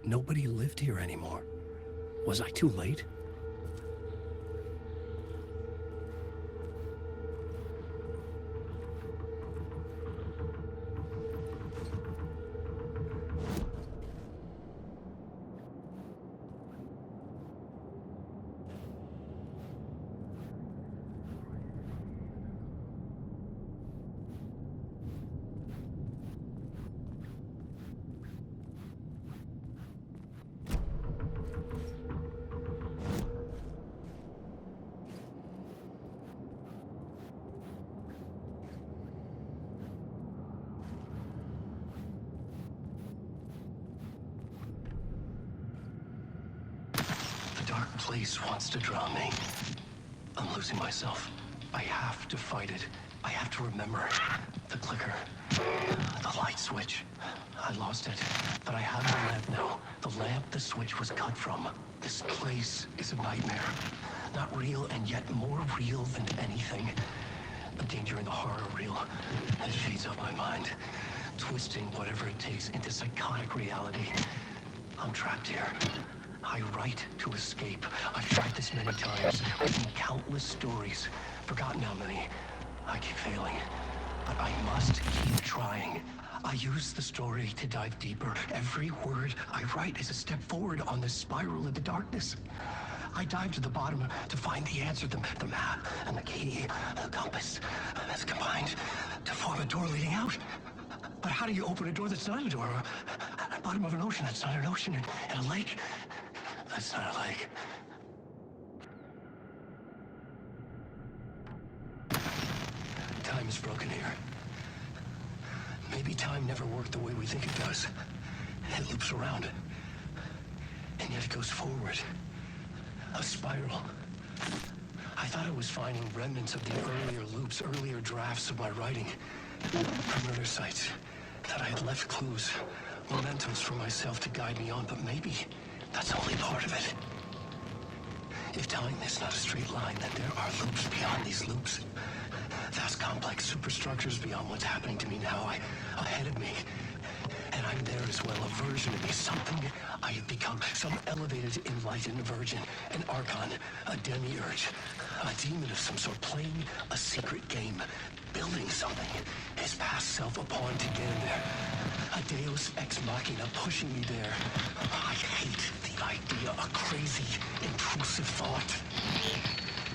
Nobody lived here anymore. Was I too late? Dark place wants to drown me. I'm losing myself. I have to fight it. I have to remember. The clicker. The light switch. I lost it. But I have the lamp now. The lamp the switch was cut from. This place is a nightmare. Not real and yet more real than anything. The danger and the horror reel. It shades up my mind. Twisting whatever it takes into psychotic reality. I'm trapped here. I write to escape. I've tried this many times, written countless stories, forgotten how many. I keep failing, but I must keep trying. I use the story to dive deeper. Every word I write is a step forward on this spiral into darkness. I dive to the bottom to find the answer, the map and the key, the compass, that's combined to form a door leading out. But how do you open a door that's not a door? At the bottom of an ocean that's not an ocean, and a lake that's not a lake. Time is broken here. Maybe time never worked the way we think it does. It loops around, and yet it goes forward. A spiral. I thought I was finding remnants of the earlier loops, earlier drafts of my writing. Murder sites. That I had left clues, mementos for myself to guide me on, but maybe that's only part of it. If time is not a straight line, then there are loops beyond these loops. Vast complex superstructures beyond what's happening to me now, ahead of me. And I'm there as well, a version of me, something I have become, some elevated, enlightened virgin, an archon, a demiurge, a demon of some sort, playing a secret game, building something, his past self a pawn to get in there, a deus ex machina pushing me there. I hate the idea, a crazy, intrusive thought.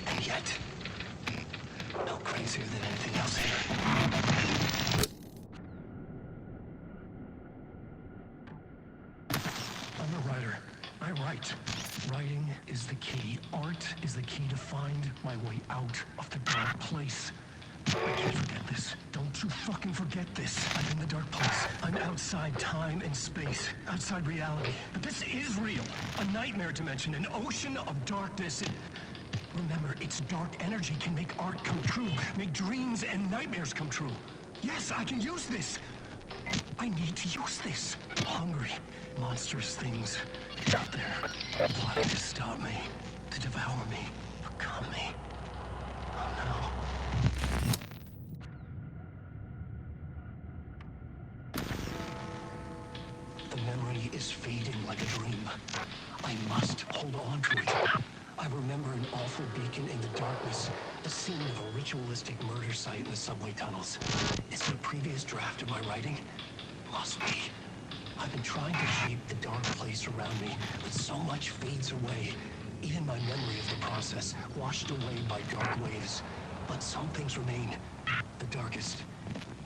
And yet, no crazier than anything else here. I'm a writer. I write. Writing is the key. Art is the key to find my way out of the dark place. I can't forget this. Don't you fucking forget this. I'm in the dark place. I'm outside time and space. Outside reality. But this is real. A nightmare dimension. An ocean of darkness. Remember, its dark energy can make art come true. Make dreams and nightmares come true. Yes, I can use this. I need to use this. Hungry, monstrous things out there, plotting to stop me, to devour me, become me. Oh no. The memory is fading like a dream. I must hold on to it. I remember an awful beacon in the darkness, the scene of a ritualistic murder site in the subway tunnels. Is it a previous draft of my writing? Must be. I've been trying to shape the dark place around me, but so much fades away. Even my memory of the process, washed away by dark waves. But some things remain. The darkest,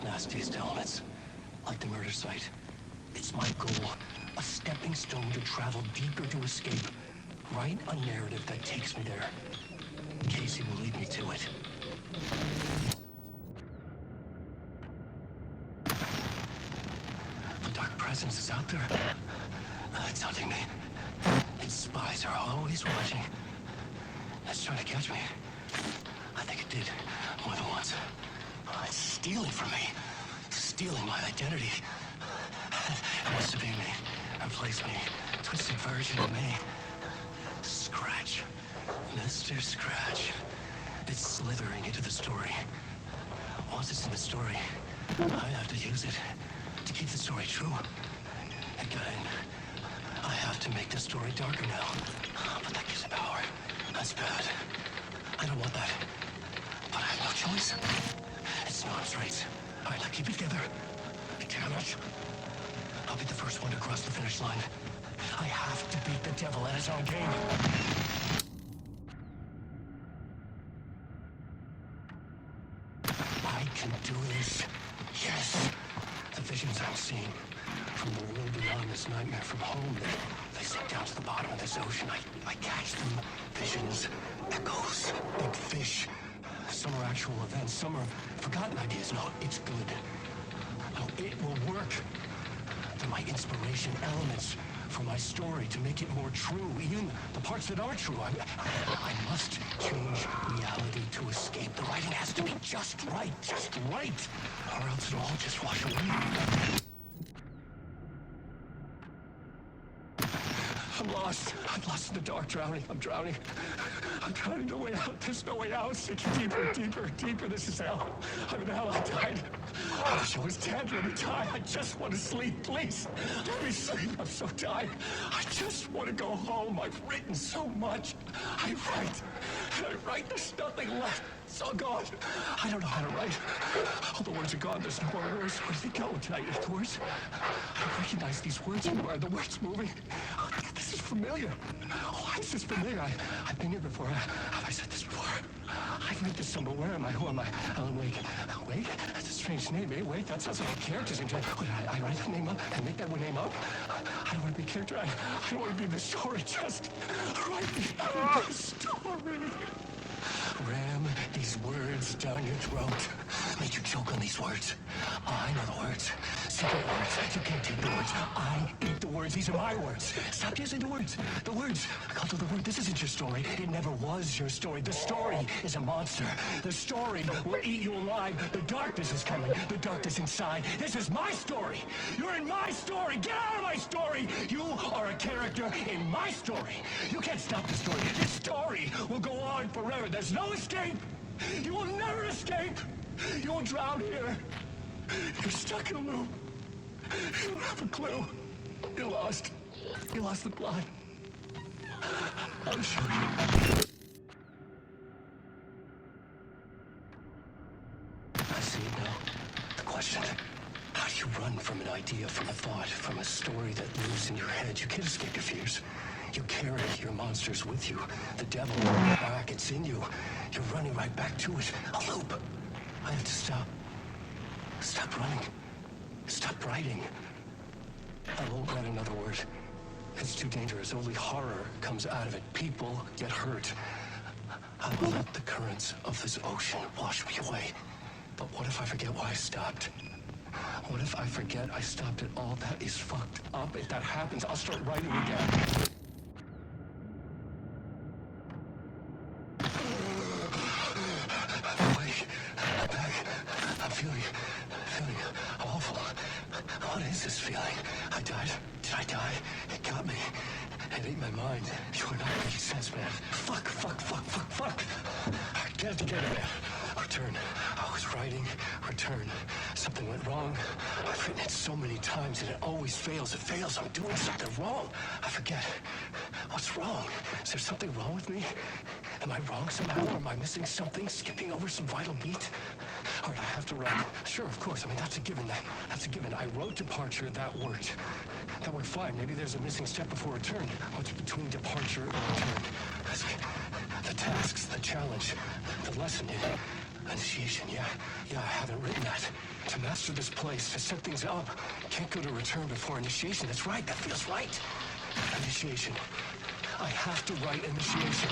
nastiest elements, like the murder site. It's my goal, a stepping stone to travel deeper to escape. Write a narrative that takes me there. Casey will lead me to it. The dark presence is out there. It's hunting me. Its spies are always watching. It's trying to catch me. I think it did more than once. It's stealing from me. Stealing my identity. It wants to be me. Replace me. Twisted version of me. Scratch. Mr. Scratch. It's slithering into the story. Once it's in the story, I have to use it to keep the story true. Again, I have to make the story darker now. But that gives it power. That's bad. I don't want that. But I have no choice. It's an arms race. All right, now keep it together. Damn it. I'll be the first one to cross the finish line. I have to beat the devil at his own game. I can do this. Yes. The visions I'm seeing from the world beyond this nightmare from home, they sink down to the bottom of this ocean. I catch them. Visions, echoes, big fish. Some are actual events, some are forgotten ideas. No, it's good. No, it will work. They're my inspiration, elements for my story to make it more true, even the parts that are true. I must change reality to escape. The writing has to be just right, or else it'll all just wash away. I'm lost. I'm lost in the dark, drowning. I'm drowning. I'm drowning. No way out. There's no way out. Sinking deeper, deeper, deeper. This is hell. I'm in hell. I died. I wish I was dead. Let me die. I just want to sleep, please. Let me sleep. I'm so tired. I just want to go home. I've written so much. I write. There's nothing left. It's all gone. I don't know how to write. All the words are gone. There's no more words. Where did they go? The words? I recognize these words. Where are the words moving? Oh, this is familiar. Why is this familiar? I've been here before. Have I said this before? I've read this somewhere. Where am I? Who am I? Alan Wake. Wake? That's a strange name, eh? Wake? That sounds like a character's name. Wait, I write that name up and make that name up? I don't want to be a character. I don't want to be the story. Just write me the story. Ram these words down your throat. Make you choke on these words. Oh, I know the words. Secret words. You can't take the words. I eat the words. These are my words. Stop using the words. The words. I called it the word. This isn't your story. It never was your story. The story is a monster. The story will eat you alive. The darkness is coming. The darkness inside. This is my story. You're in my story. Get out of my story. You are a character in my story. You can't stop the story. This story will go on forever. There's no escape. You will never escape. You will drown here. You're stuck in a loop. You don't have a clue. You're lost. You lost the plot. I'll show you. I see it now. The question. How do you run from an idea, from a thought, from a story that lives in your head? You can't escape your fears. You carry your monsters with you. The devil in your back, it's in you. You're running right back to it. A loop. I have to stop. Stop running. Stop writing. I won't write another word. It's too dangerous. Only horror comes out of it. People get hurt. I will let the currents of this ocean wash me away. But what if I forget why I stopped? What if I forget I stopped at all? That is fucked up. If that happens, I'll start writing again. I'm awful. What is this feeling? I died. Did I die? It got me. It ate my mind. You are not making sense, man. Fuck. Get it together, man. Return. I was writing. Return. Something went wrong. I've written it so many times and it always fails. It fails. I'm doing something wrong. I forget. What's wrong? Is there something wrong with me? Am I wrong somehow? Or am I missing something? Skipping over some vital beat? All right, I have to write. Sure, of course. I mean, that's a given. That's a given. I wrote departure. That worked. That worked fine. Maybe there's a missing step before return. What's between departure and return? The tasks, the challenge, the lesson, initiation. Yeah, I haven't written that. To master this place, to set things up, can't go to return before initiation. That's right. That feels right. Initiation. I have to write initiation.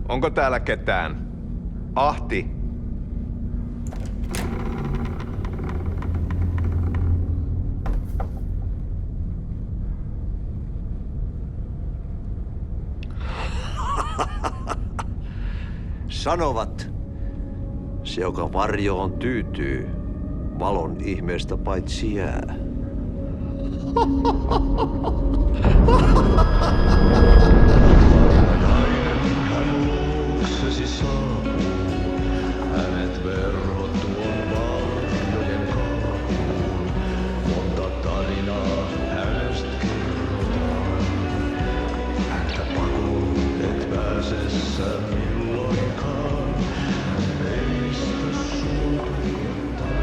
Onko täällä ketään? Ahti! Sanovat, se joka varjoon tyytyy, valon ihmeestä paitsi jää. Hänet verhottuun varjojen kaapuun. Monta tarinaa hänestä kerrotaan. Häntä pakoon et pääse sä milloinkaan. Meistä suljetaan.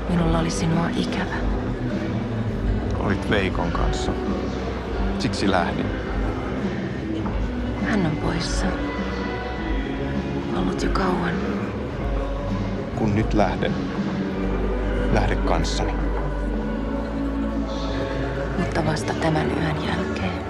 Minulla oli sinua ikävä. Olit Veikon kanssa. Siksi lähdin. Hän on poissa. Ollut jo kauan. Kun nyt lähden, lähde kanssani. Mutta vasta tämän yön jälkeen.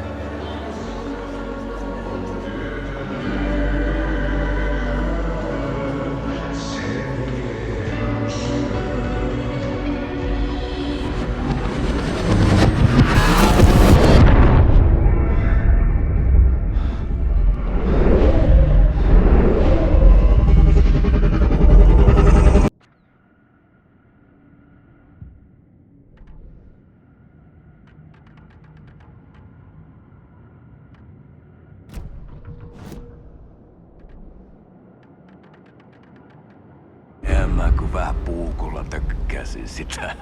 Mä kun vähän puukolla tökkäsin sitä.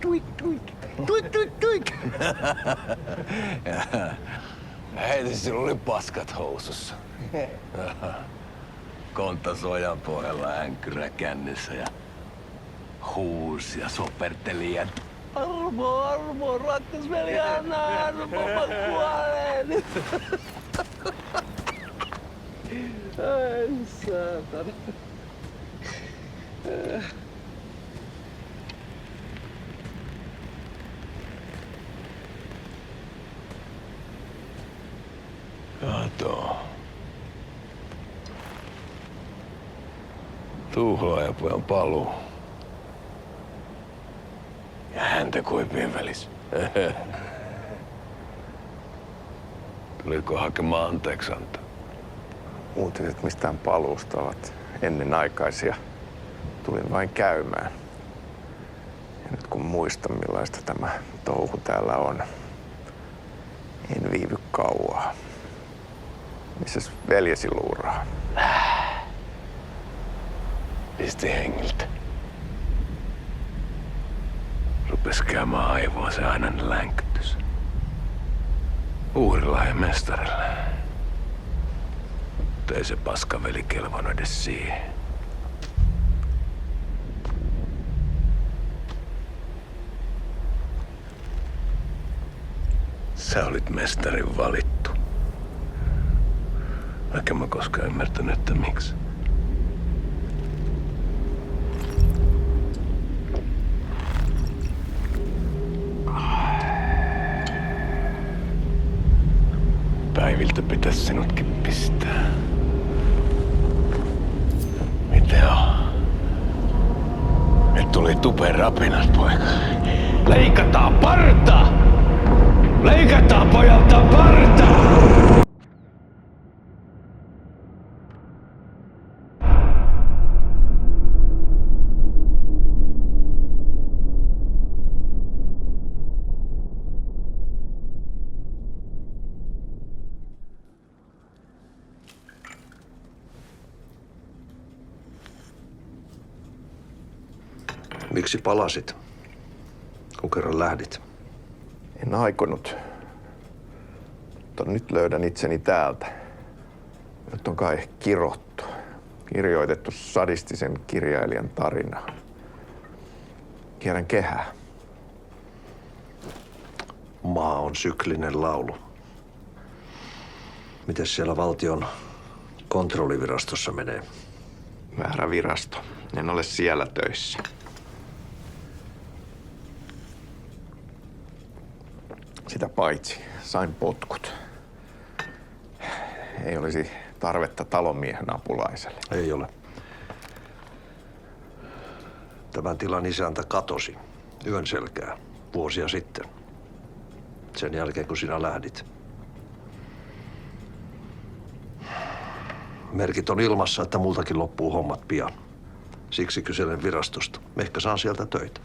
Tuik, tuik, tuik, tuik, tuik. Hei, sillä oli paskat housussa. Kontta sojan pohjalla änkyrä kännissä ja huusi ja soperteli ja armo, rakkas veli, anna armo, mä kuolen. Ai saatana. Kato. Tuhlaajapojan paluu. Ja häntä koipien välissä. Tuliko hakemaan anteeksiantoa? Uutiset mistään paluusta ovat ennenaikaisia. Tulin vain käymään. Ja nyt kun muistan, millaista tämä touhu täällä on, en viivy kauaa. Missäs veljesi luuraa? Pisti hengiltä. Rupes käymään aivoa se ainainen länkytys. Uurilla ja mestarilla. Mutta ei se paskaveli kelvannut edes siihen. Sä olit mestarin valittu. Vaikka mä koskaan ymmärtänyt, että miksi. Päiviltä pitäis sinutkin pistää. Mitä on? Nyt tuli tupen rapinat, poika. Leikataan parta! Leikataan pojalta parta! Miksi palasit, kun kerran lähdit? En aikonut. Mutta nyt löydän itseni täältä. Nyt on kai kirottu. Kirjoitettu sadistisen kirjailijan tarinaa. Kierrän kehää. Maa on syklinen laulu. Mites siellä valtion kontrollivirastossa menee? Väärä virasto. En ole siellä töissä. Sitä paitsi sain potkut. Ei olisi tarvetta talonmiehen apulaiselle. Ei ole. Tämän tilan isäntä katosi yön selkää vuosia sitten. Sen jälkeen, kun sinä lähdit. Merkit on ilmassa, että multakin loppuu hommat pian. Siksi kyselen virastosta. Ehkä saan sieltä töitä.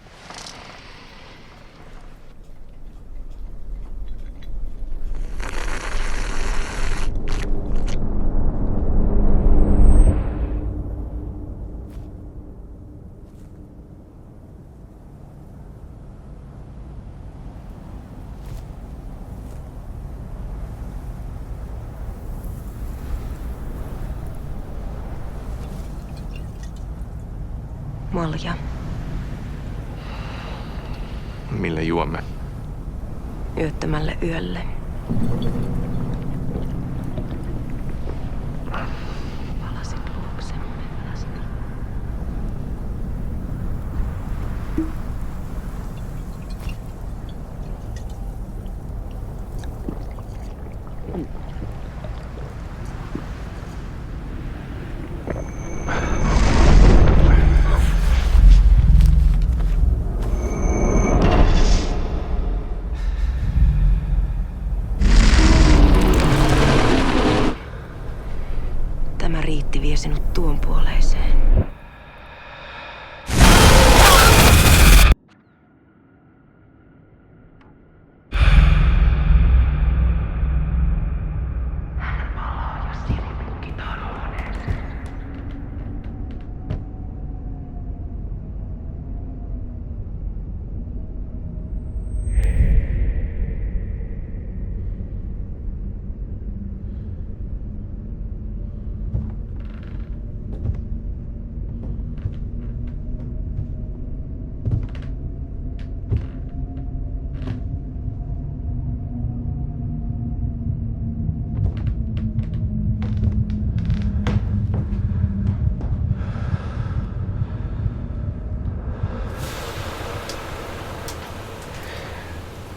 Malja. Mille juomme? Yöttömälle yölle. Palasit luoksemme. Tämä riitti vie sinut tuon puoleiseen. Hän palaa, jos sinut lukitaan huoneeseen.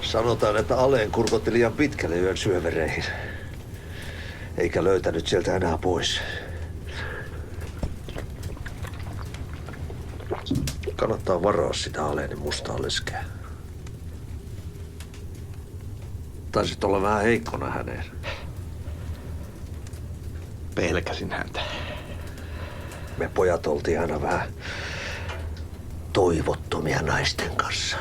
Sanotaan, että Aleen kurkotti liian pitkälle yön syövereihin. Eikä löytänyt sieltä enää pois. Kannattaa varaa sitä Aleenin mustaa leskeä. Taisit olla vähän heikkona häneen. Pelkäsin häntä. Me pojat oltiin aina vähän toivottomia naisten kanssa.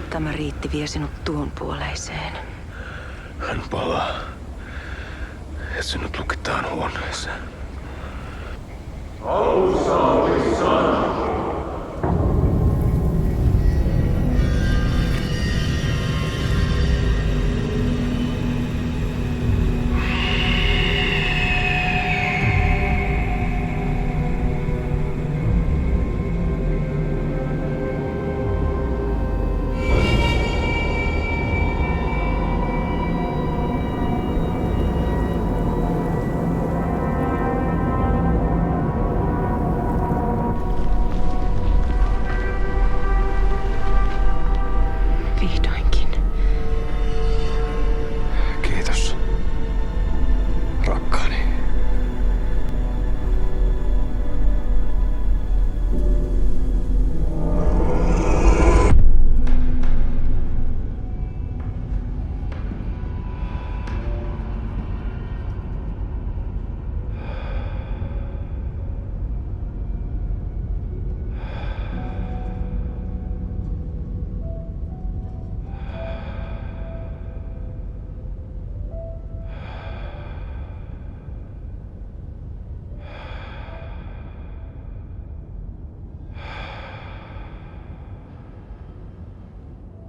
Tämä Riitti vie sinut tuon puoleiseen. Hän palaa. Ja sinut lukitaan huoneeseen. Vihdoinkin. Kiitos, rakkaani.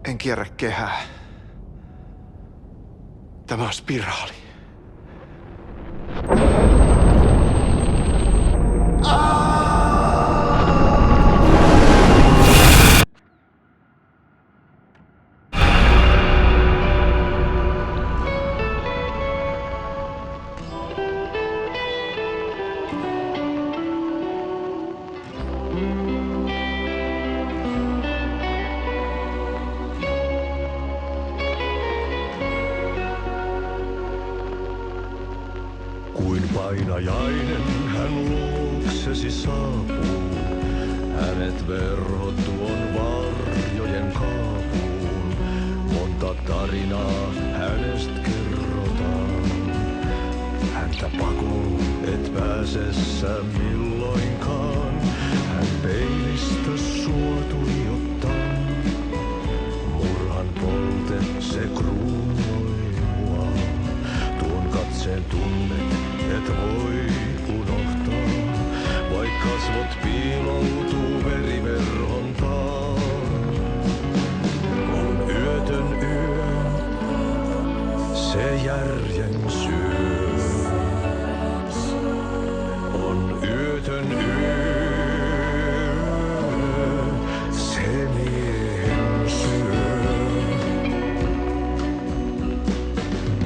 En kierrä kehää. Tämä on spiraali. Kuin painajainen hän luoksesi saapuu, hänet verhot tuon varjojen kaapuun. Monta tarinaa hänestä kerrotaan, häntä pakoon et pääse sä milloinkaan. Hän peilistä sua tuijottaa, murhan polte se kruunoi mua. Tuon katseen tunnet et voi unohtaa, vaik kasvot piiloutuu veriverhon taa. On yötön yö, se järjen syö. On yötön yö, se miehen syö.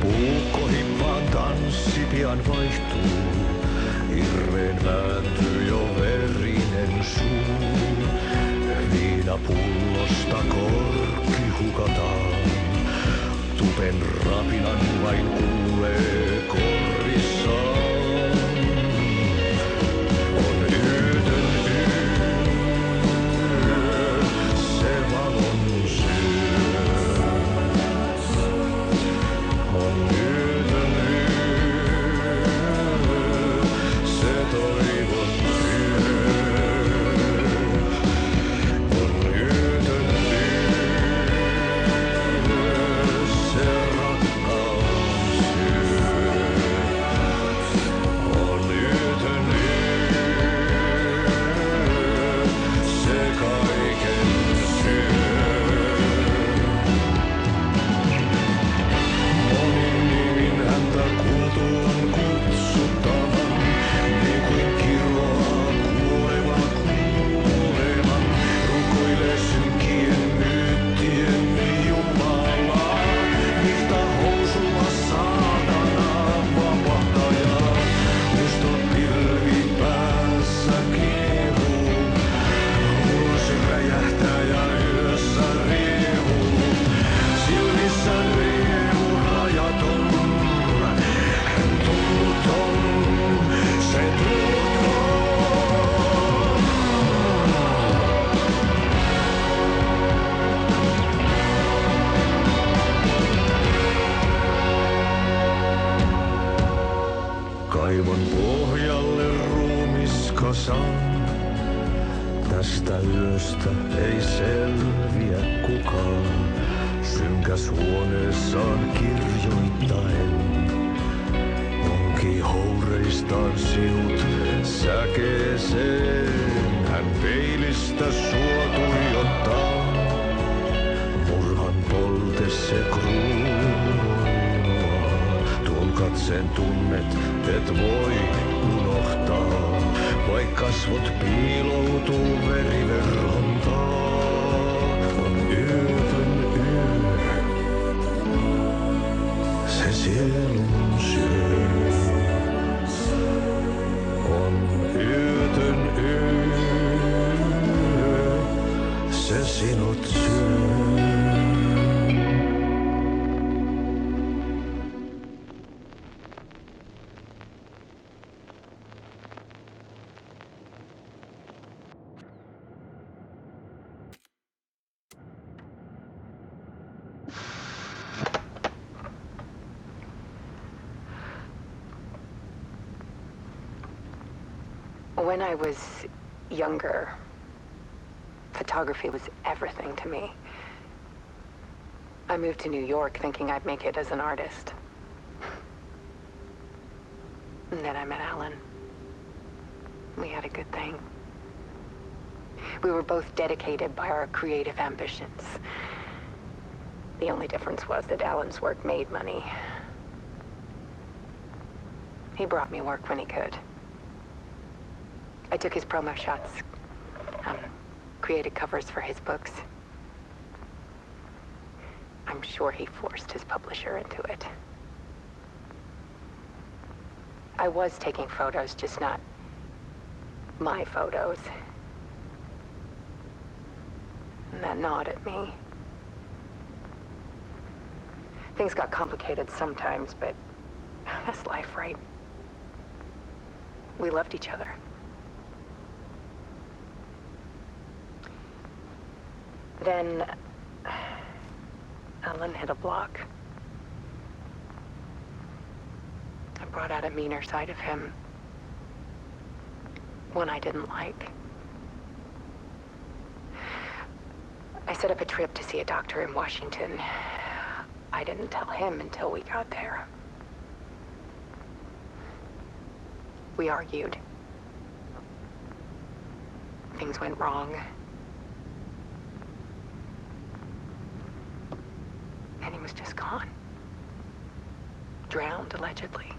Puukkohippaan tanssi pian vaihtuu, hirveen vääntyy jo verinen suu. Viinapullosta korkki hukataan, tupen rapinan vain kuulee korissaan. On yötön yö, se valon syö. On yötön yö, se toivon yö. On yötön yö, se rakkaus syö. On yötön yö, se kaiken syö. Monin nimin häntä kuultuaan kutsuttavan, niin kuin kiroaa kuoleva kuoleman. Rukoilee synkien myyttien Jumalaa, vihta housua saatana vapahtajaa. Mustot pilvi päässä kiehuu, vuosi räjähtää ja yössä riehuu. Silmissä riemu rajaton, hän tunnuton, se tunnuton. Kaivon pohjalle ruumiskasan, tästä yöstä ei selviä kukaan. Synkäs huoneessaan kirjoittaen, onki houreistaan sinut säkeeseen. Hän peilistä sua tuijottaa, murhan polte se kruunua. Tuon katseen tunnet et voi unohtaa, vaik kasvot piiloutuu veriverhon taa. On yötön yö, se sielun syö. On yötön yö, se sinut syö. When I was younger, photography was everything to me. I moved to New York thinking I'd make it as an artist. And then I met Alan. We had a good thing. We were both dedicated by our creative ambitions. The only difference was that Alan's work made money, He brought me work when he could. I took his promo shots. Created covers for his books. I'm sure he forced his publisher into it. I was taking photos, just not my photos. And that gnawed at me. Things got complicated sometimes, but that's life, right? We loved each other. Then Alan hit a block. I brought out a meaner side of him. One I didn't like. I set up a trip to see a doctor in Washington. I didn't tell him until we got there. We argued. Things went wrong. And he was just gone. Drowned, allegedly.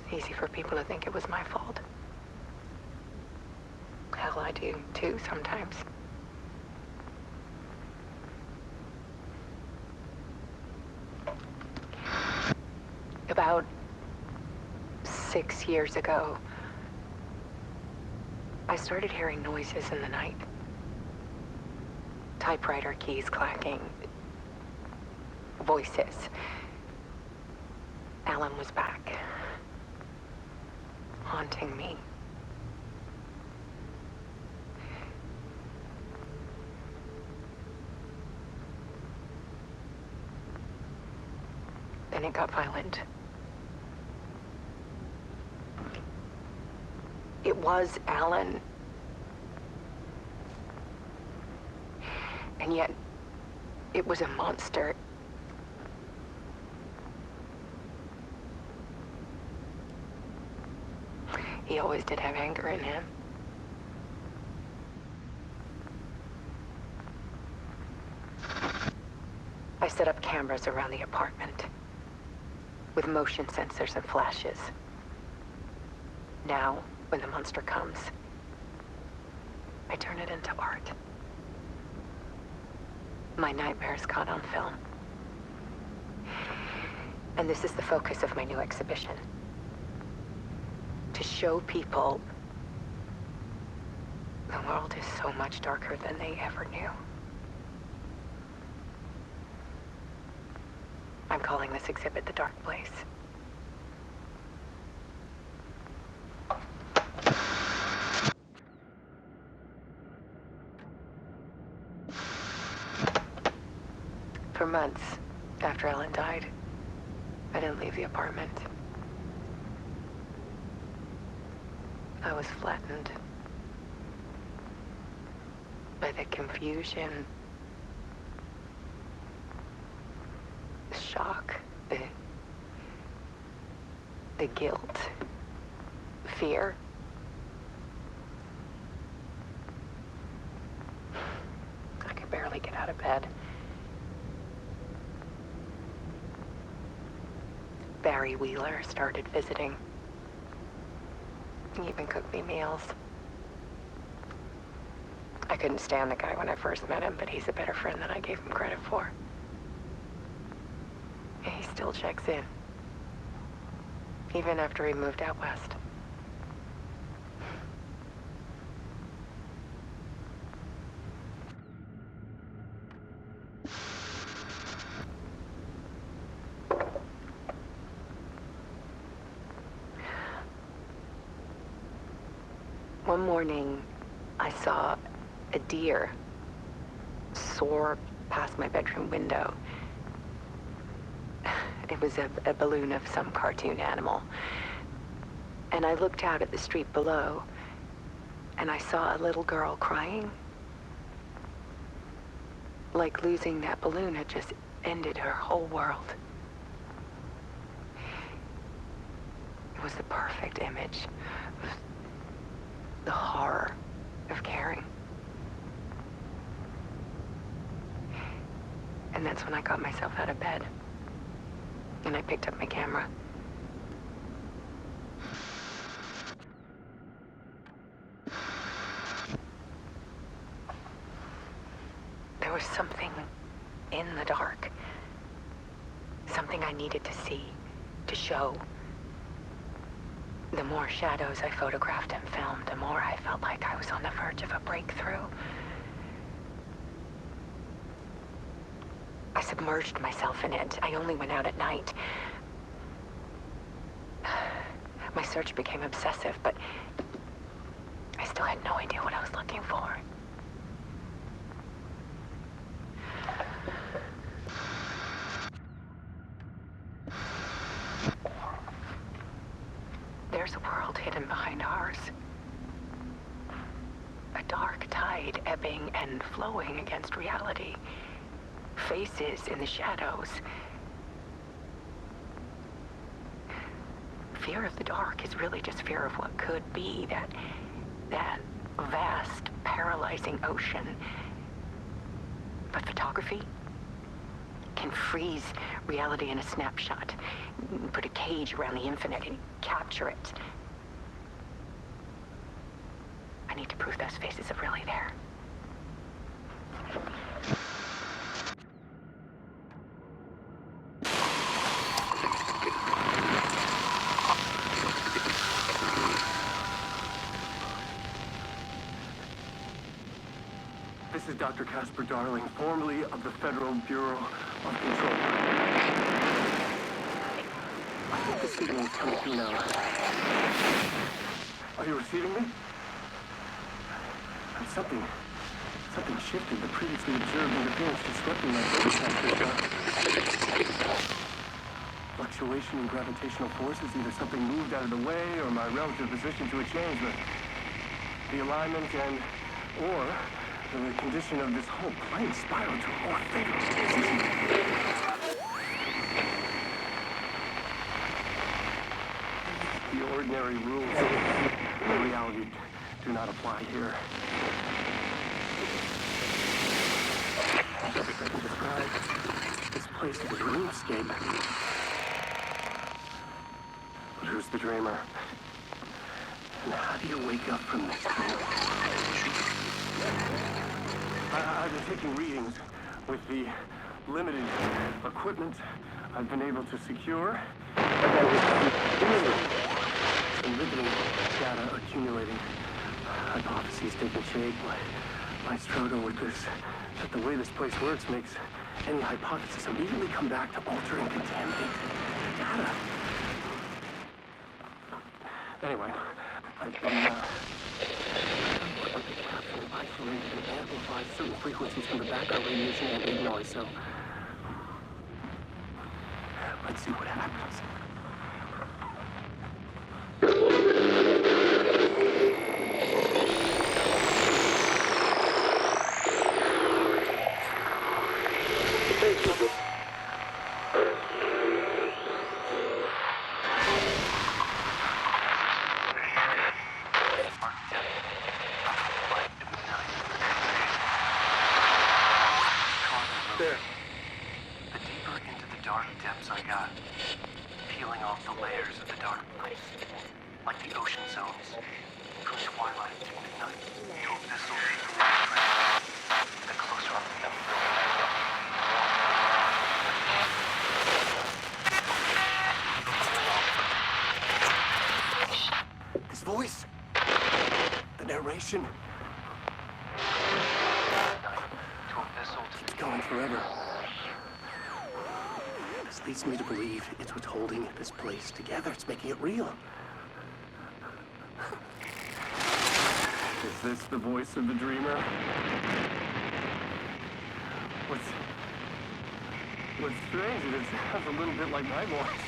It's easy for people to think it was my fault. Hell, I do too sometimes. About 6 years ago, I started hearing noises in the night. Typewriter keys clacking. Voices. Alan was back. Haunting me. Then it got violent. It was Alan. And yet, it was a monster. He always did have anger in him. I set up cameras around the apartment with motion sensors and flashes. Now, when the monster comes, I turn it into art. My nightmares caught on film. And this is the focus of my new exhibition. To show people the world is so much darker than they ever knew. I'm calling this exhibit The Dark Place. For months after Ellen died, I didn't leave the apartment. I was flattened by the confusion, the shock, the guilt, fear. I could barely get out of bed. Barry Wheeler started visiting. He even cooked me meals. I couldn't stand the guy when I first met him, but he's a better friend than I gave him credit for. And he still checks in. Even after he moved out west. One morning, I saw a deer soar past my bedroom window. It was a balloon of some cartoon animal. And I looked out at the street below, and I saw a little girl crying. Like losing that balloon had just ended her whole world. It was the perfect image of the horror of caring. And that's when I got myself out of bed. and I picked up my camera. There was something in the dark. Something I needed to see, to show. The more shadows I photographed and filmed, the more I felt like I was on the verge of a breakthrough. I submerged myself in it. I only went out at night. My search became obsessive, but I still had no idea what I was looking for. There's a world hidden behind ours. A dark tide ebbing and flowing against reality. Faces in the shadows. Fear of the dark is really just fear of what could be, that vast, paralyzing ocean. But photography can freeze reality in a snapshot, put a cage around the infinite and capture it. I need to prove those faces are really there. This is Dr. Casper Darling, formerly of the Federal Bureau of Control. I think the signal is coming through now. Are you receiving me? Something shifted. The previously observed interference disrupting my broadcast. Fluctuation in gravitational forces, either something moved out of the way or my relative position to a change, but the alignment or the condition of this whole plane spiraled to a more fatal position. The ordinary rules of reality do not apply here. I can describe this place as a dreamscape. But who's the dreamer? And how do you wake up from this dream? I've been taking readings with the limited equipment I've been able to secure. Some riveting data accumulating. Hypotheses taking shape. My struggle with this, that the way this place works makes any hypothesis immediately come back to alter and contaminate the data. Anyway, I've been isolated and amplified certain frequencies from the background radiation and big noise, so let's see what happens. There. The deeper into the dark depths I got, peeling off the layers of the dark night, like the ocean zones, from twilight to midnight, to abyssal the closer I felt. This voice, the narration, keeps going forever. This leads me to believe it's what's holding this place together. It's making it real. Is this the voice of the dreamer? What's strange is it sounds a little bit like my voice.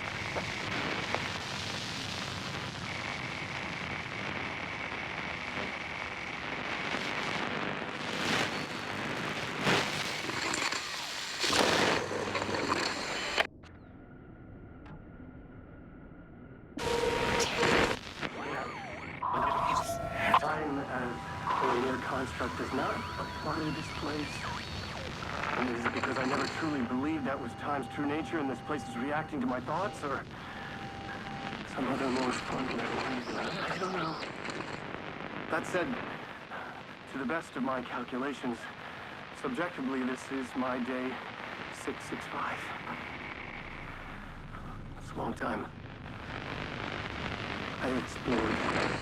Time as a linear construct does not apply to this place. I mean, is it because I never truly believed that was time's true nature and this place is reacting to my thoughts, or some other more fundamental reason? I don't know. That said, to the best of my calculations, subjectively, this is my day 665. It's a long time. I explored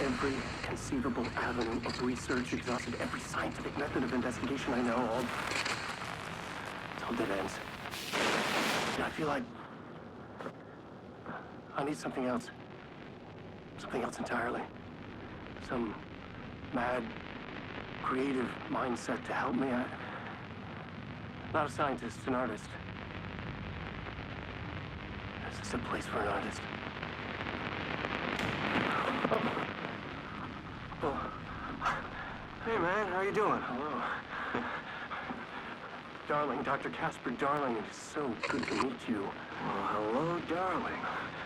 every conceivable avenue of research, exhausted every scientific method of investigation I know. It's all dead ends. And I feel like I need something else. Something else entirely. Some mad, creative mindset to help me. I'm not a scientist, an artist. This is a place for an artist. Oh. Hey, man, how you doing? Hello. Darling, Dr. Casper Darling, it is so good to meet you. Well, hello, darling.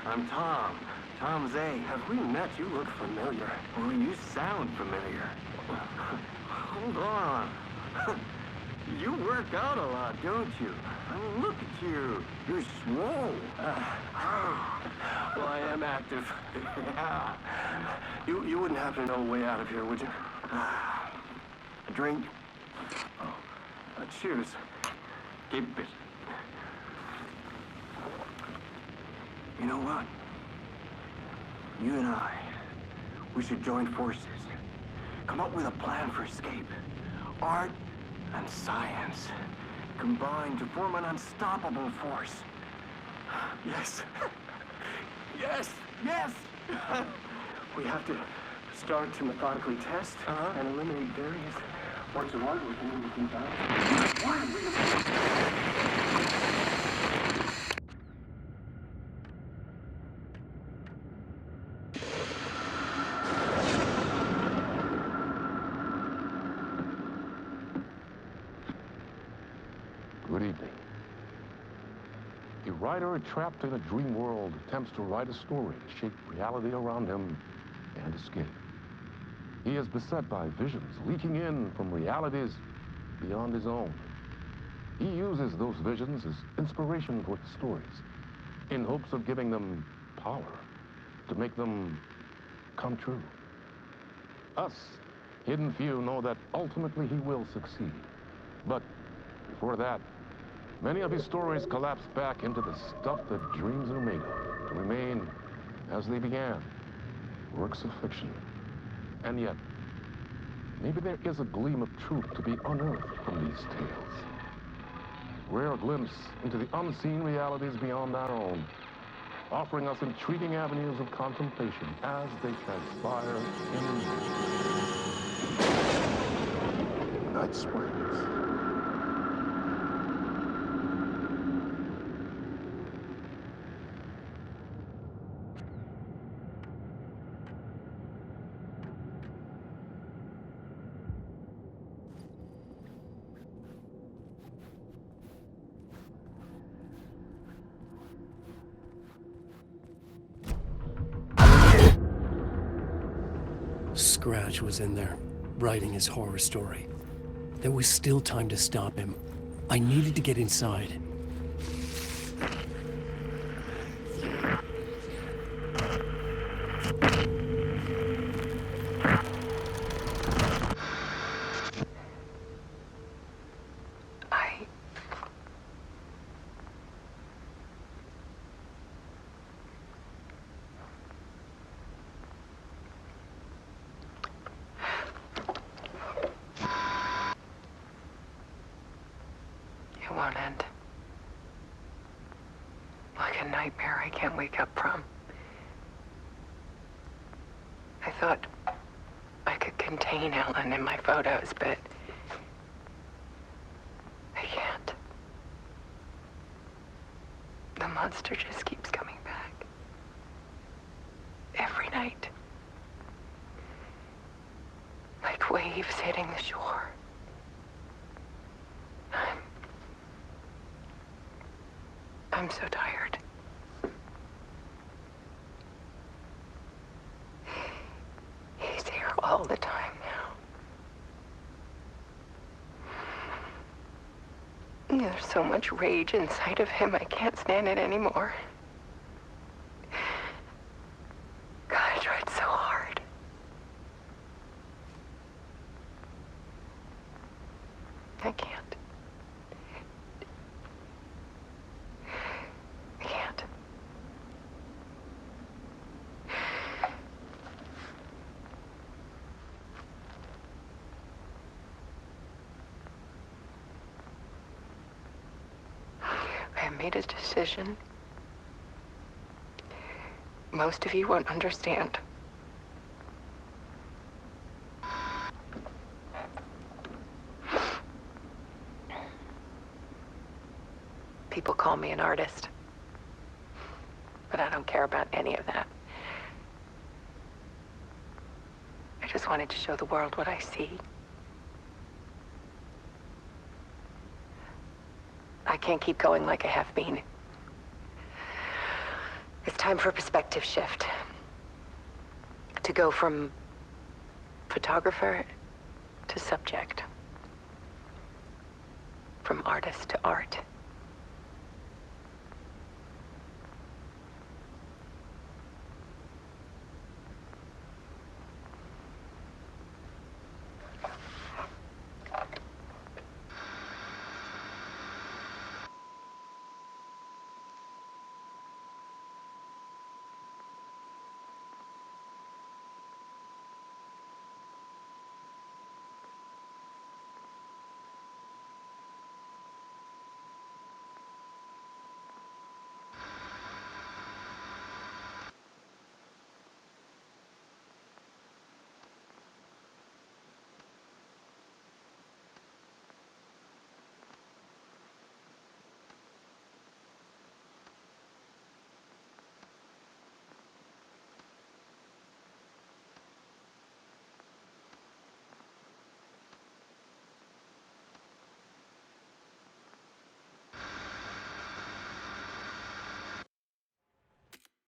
I'm Tom. Tom Zay. Have we met? You look familiar. Well, you sound familiar. Hold on. You work out a lot, don't you? I mean, look at you. You're swole. Well, I am active. Yeah. You wouldn't happen to know a way out of here, would you? A drink? Cheers. Keep it. You know what? You and I, we should join forces. Come up with a plan for escape. Art and science combined to form an unstoppable force. Yes. Yes. Yes! We have to start to methodically test and eliminate various works of art we can find. Good evening. A writer trapped in a dream world attempts to write a story to shape reality around him and escape. He is beset by visions leaking in from realities beyond his own. He uses those visions as inspiration for his stories, in hopes of giving them power, to make them come true. Us, hidden few, know that ultimately he will succeed. But before that, many of his stories collapse back into the stuff that dreams are made of, to remain as they began, works of fiction. And yet, maybe there is a gleam of truth to be unearthed from these tales. A rare glimpse into the unseen realities beyond our own, offering us intriguing avenues of contemplation as they transpire in Night Springs. Scratch was in there, writing his horror story. There was still time to stop him. I needed to get inside. It won't end. Like a nightmare I can't wake up from. I thought I could contain Ellen in my photos, but I can't. The monster just keeps coming back. Every night. Like waves hitting the shore. I'm so tired. He's here all the time now. There's so much rage inside of him, I can't stand it anymore. God, I tried so hard. I can't. I can't. I have made a decision. Most of you won't understand. People call me an artist, but I don't care about any of that. I just wanted to show the world what I see. I can't keep going like I have been. It's time for a perspective shift. To go from photographer to subject. From artist to art.